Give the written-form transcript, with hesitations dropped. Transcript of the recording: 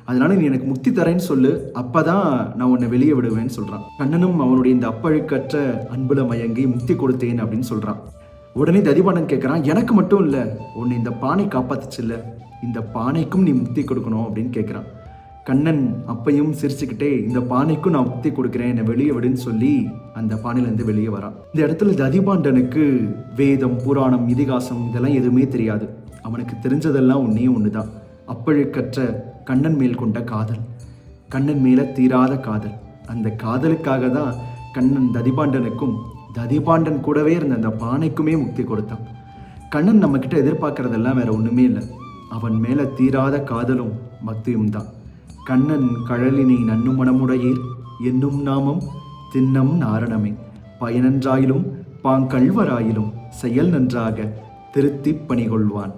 அதனால நீ எனக்கு முக்தி தரேன்னு சொல்லு, அப்பதான் நான் உன்னை வெளியே விடுவேன்னு சொல்றான். கண்ணனும் அவனுடைய இந்த அப்பழுக்கற்ற அன்புல மயங்கி முக்தி கொடுத்தேன் அப்படின்னு சொல்றான். உடனே ததிபாண்டன் கேட்கறான், எனக்கு மட்டும் இல்ல, உன்னை இந்த பானை காப்பாத்துச்சு இல்ல, இந்த பானைக்கும் நீ முக்தி கொடுக்கணும் அப்படின்னு கேட்கிறான். கண்ணன் அப்பையும் சிரிச்சுக்கிட்டே, இந்த பானைக்கும் நான் முக்தி கொடுக்குறேன், என்னை வெளியே விடுன்னு சொல்லி அந்த பானையிலேருந்து வெளியே வரான். இந்த இடத்துல ததிபாண்டனுக்கு வேதம், புராணம், இதிகாசம் இதெல்லாம் எதுவுமே தெரியாது. அவனுக்கு தெரிஞ்சதெல்லாம் ஒன்னே ஒண்ணுதான், அப்பழுக்கற்ற கண்ணன் மேல் கொண்ட காதல், கண்ணன் மேல தீராத காதல். அந்த காதலுக்காக தான் கண்ணன் ததிபாண்டனுக்கும், ததிபாண்டன் கூடவே இருந்த அந்த பானைக்குமே முக்தி கொடுத்தான். கண்ணன் நம்ம கிட்ட எதிர்பார்க்கறதெல்லாம் வேற ஒண்ணுமே இல்லை, அவன் மேல தீராத காதலும் பக்தியும் தான். கண்ணன் கழலினை நன்னும் மனமுடையீர் என்னும் நாமம் தின்னம் நாரணமே, பயனன்றாயிலும் பாங்கல்வராயிலும் செயல் நன்றாக திருத்திப் பணிகொள்வான்.